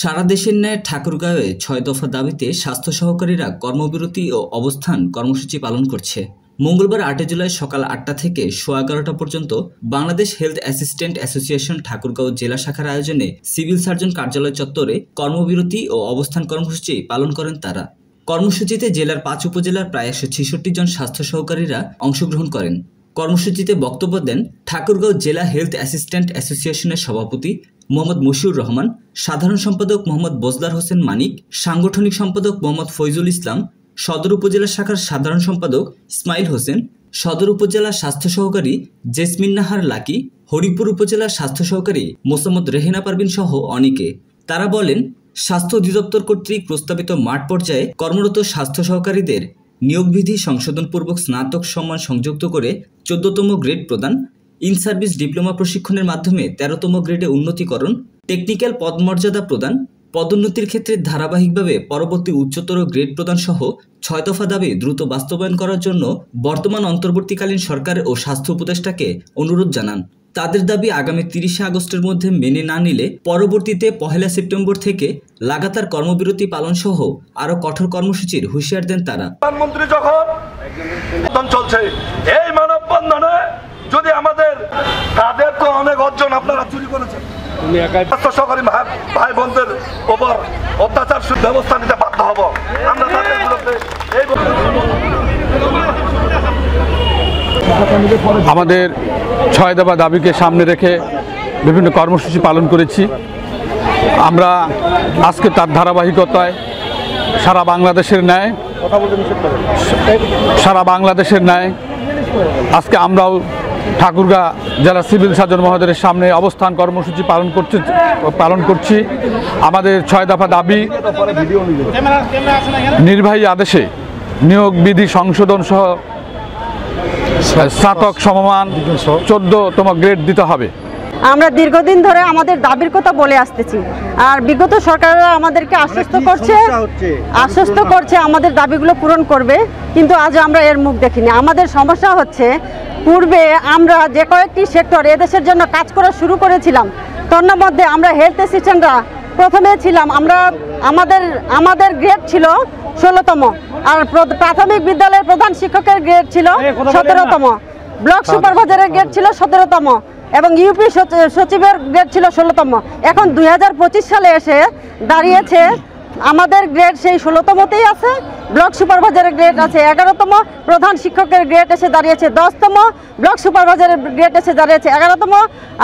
সারা দেশের ন্যায় ঠাকুরগাঁওয়ে ৬ দফা দাবিতে স্বাস্থ্য সহকারীরা কর্মবিরতি ও অবস্থান কর্মসূচি পালন করছে। মঙ্গলবার ৮ জুলাই সকাল ৮টা থেকে সোয়া ১১টা পর্যন্ত Bangladesh health assistant association Thakurgaon জেলা শাখার আয়োজনে সিভিল সার্জন কার্যালয় চত্বরে কর্মবিরতি ও অবস্থান কর্মসূচি পালন করেন তারা। কর্মসূচিতে জেলার ৫ উপজেলার প্রায় ১৬৬ জন স্বাস্থ্য সহকারীরা অংশগ্রহণ করেন। কর্মসূচিতে বক্তব্য দেন ঠাকুরগাঁও জেলা হেলথ অ্যাসিস্ট্যান্ট অ্যাসোসিয়েশনের সভাপতি মোহাম্মদ মশিউর রহমান, সাধারণ সম্পাদক মোহাম্মদ বজদার হোসেন মানিক, সাংগঠনিক সম্পাদক মোহাম্মদ ফয়জুল ইসলাম, সদর উপজেলা শাখার সাধারণ সম্পাদক ইসমাইল হোসেন, সদর উপজেলা স্বাস্থ্য সহকারী জেসমিন নাহার লাকি, হরিপুর উপজেলা স্বাস্থ্য সহকারী মোসাম্মদ রেহেনা পারভিন সহ অনেকে। তারা বলেন, স্বাস্থ্য অধিদপ্তর কর্তৃক প্রস্তাবিত মাঠ পর্যায়ে কর্মরত স্বাস্থ্য সহকারীদের নিয়োগবিধি সংশোধনপূর্বক স্নাতক সম্মান সংযুক্ত করে ১৪তম গ্রেড প্রদান, ইন সার্ভিস ডিপ্লোমা প্রশিক্ষণের মাধ্যমে ১৩তম গ্রেডে উন্নতিকরণ, টেকনিক্যাল পদমর্যাদা প্রদান, পদোন্নতির ক্ষেত্রে ধারাবাহিকভাবে পরবর্তী উচ্চতর গ্রেড প্রদান সহ ৬ দফা দাবি দ্রুত বাস্তবায়ন করার জন্য বর্তমান অন্তর্বর্তীকালীন সরকার ও স্বাস্থ্য উপদেষ্টাকে অনুরোধ জানান। তাদের দাবি আগামী ৩০শে আগস্টের মধ্যে মেনে না নিলে পরবর্তীতে ১লা সেপ্টেম্বর থেকে লাগাতার কর্মবিরতি পালন সহ আরও কঠোর কর্মসূচির হুঁশিয়ার দেন তারা। প্রধানমন্ত্রী যখন চলছে এই মানববন্ধনে যদি আমাদের তাদের তো অনেক অর্জন আপনারা চুরি করেছেন, স্বাস্থ্য সহকারী ভাই বোনদের ওপর অত্যাচার ব্যবস্থা নিতে বাধ্য হব। আমরা তাদের বিরুদ্ধে আমাদের ৬ দফা দাবিকে সামনে রেখে বিভিন্ন কর্মসূচি পালন করেছি। আমরা আজকে তার ধারাবাহিকতায় সারা বাংলাদেশের ন্যায় আজকে আমরাও ঠাকুরগাঁ জেলা সিভিল সার্জন মহোদয়ের সামনে অবস্থান কর্মসূচি পালন করছি। আমাদের ৬ দফা দাবি নির্বাহী আদেশে নিয়োগ বিধি সংশোধন সহ স্নাতক সমমান ১৪তম গ্রেড দিতে হবে। আমরা দীর্ঘদিন ধরে আমাদের দাবির কথা বলে আসতেছি, আর বিগত সরকাররা আমাদেরকে আশ্বস্ত করছে আমাদের দাবিগুলো পূরণ করবে, কিন্তু আজ আমরা এর মুখ দেখিনি। আমাদের সমস্যা হচ্ছে, পূর্বে আমরা যে কয়েকটি সেক্টর এদেশের জন্য কাজ করা শুরু করেছিলাম, তার মধ্যে আমরা হেলথ অ্যাসিস্ট্যান্টরা প্রথমে ছিলাম। আমাদের গ্রেড ছিল ১৬তম, আর প্রাথমিক বিদ্যালয়ের প্রধান শিক্ষকের গ্রেড ছিল ১৭তম, ব্লক সুপারভাইজারের গ্রেড ছিল ১৭তম এবং ইউপি সচিবের গ্রেড ছিল ১৬তম। এখন ২০২৫ সালে এসে দাঁড়িয়েছে আমাদের গ্রেড সেই ১৬তমতেই আছে, ব্লক সুপারভাইজারের গ্রেড আছে ১১তম, প্রধান শিক্ষকের গ্রেড এসে দাঁড়িয়েছে ১০তম, ব্লক সুপারভাইজারের গ্রেড এসে দাঁড়িয়েছে ১১তম,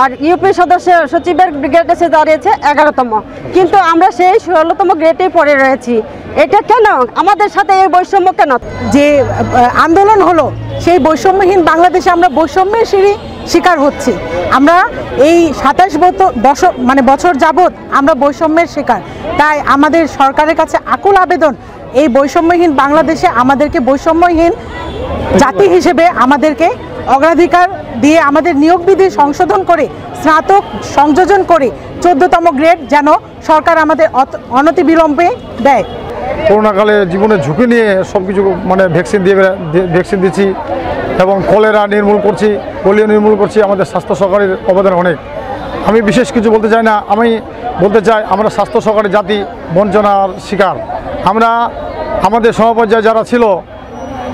আর ইউপি সচিবের গ্রেড এসে দাঁড়িয়েছে ১১তম। কিন্তু আমরা সেই ১৬তম গ্রেডেই পড়ে রয়েছি। এটা কেন? আমাদের সাথে এই বৈষম্য কেন? যে আন্দোলন হলো, সেই বৈষম্যহীন বাংলাদেশে আমরা বৈষম্যের শিকার হচ্ছি। আমরা এই ২৭ বছর যাবৎ আমরা বৈষম্যের শিকার। তাই আমাদের সরকারের কাছে আকুল আবেদন, এই বৈষম্যহীন বাংলাদেশে আমাদেরকে বৈষম্যহীন জাতি হিসেবে আমাদেরকে অগ্রাধিকার দিয়ে আমাদের নিয়োগ বিধি সংশোধন করে স্নাতক সংযোজন করে ১৪তম গ্রেড যেন সরকার আমাদের অনতিবিলম্বে দেয়। করোনাকালে জীবনের ঝুঁকি নিয়ে সব কিছু ভ্যাকসিন দিচ্ছি এবং কলেরা নির্মূল করছি, পোলিও নির্মূল করছি। আমাদের স্বাস্থ্য সহকারীর অবদান অনেক। আমি বিশেষ কিছু বলতে চাই না, আমি বলতে চাই আমরা স্বাস্থ্য সহকারী জাতি বঞ্চনার শিকার। আমরা আমাদের সমপর্যায়ে যারা ছিল,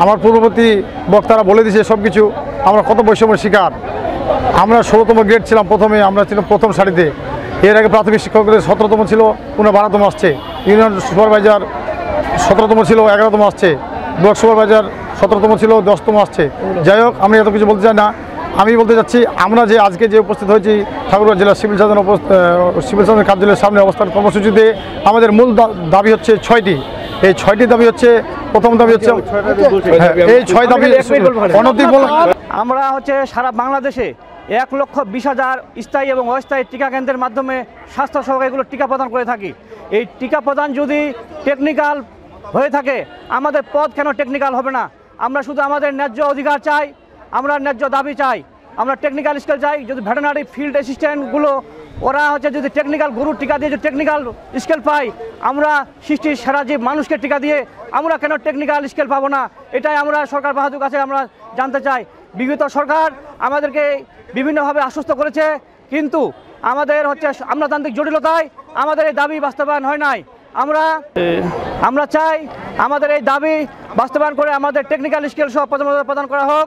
আমার পূর্ববর্তী বক্তারা বলে দিয়েছে সব কিছু, আমরা কত বৈষম্যের শিকার। আমরা ১৬তম গ্রেড ছিলাম প্রথমে, আমরা ছিলাম প্রথম সারিতে। এর আগে প্রাথমিক শিক্ষকদের ১৭তম ছিল, ১৫তম আসছে। ইউনিয়ন সুপারভাইজার ১৭তম ছিল, ১১তম আসছে। ব্লক সুপারভাইজার ১৭তম ছিল, ১০তম আসছে। যাই হোক, আমি এত কিছু বলতে চাই না। আমি বলতে চাচ্ছি, আমরা যে আজকে যে উপস্থিত হয়েছি ঠাকুরগাঁও জেলা সিভিল সার্জন কার্যালয়ের সামনে অবস্থান কর্মসূচিতে, আমাদের মূল দাবি হচ্ছে ৬টি। এই ৬টি দাবি হচ্ছে, প্রথম দাবি হচ্ছে এই ৬ দাবি অনতিবিলম্বে। আমরা সারা বাংলাদেশে ১,২০,০০০ স্থায়ী এবং অস্থায়ী টিকা কেন্দ্রের মাধ্যমে স্বাস্থ্য সহকারীগুলো টিকা প্রদান করে থাকি। এই টিকা প্রদান যদি টেকনিক্যাল হয়ে থাকে, আমাদের পদ কেন টেকনিক্যাল হবে না? আমরা শুধু আমাদের ন্যায্য অধিকার চাই, আমরা ন্যায্য দাবি চাই, আমরা টেকনিক্যাল স্কেল চাই। যদি ভেটেরিনারি ফিল্ড অ্যাসিস্ট্যান্টগুলো ওরা যদি টেকনিক্যাল গরুর টিকা দিয়ে যদি টেকনিক্যাল স্কেল পাই, আমরা সৃষ্টির সারা জীব মানুষকে টিকা দিয়ে আমরা কেন টেকনিক্যাল স্কেল পাবো না? এটাই আমরা সরকার বাহাদুর কাছে আমরা জানতে চাই। বিগত সরকার আমাদেরকে বিভিন্নভাবে আশ্বস্ত করেছে, কিন্তু আমাদের হচ্ছে আমলাতান্ত্রিক জটিলতায় আমাদের এই দাবি বাস্তবায়ন হয় নাই। আমরা চাই আমাদের এই দাবি বাস্তবায়ন করে আমাদের টেকনিক্যাল স্কিল সহ প্রদান করা হোক।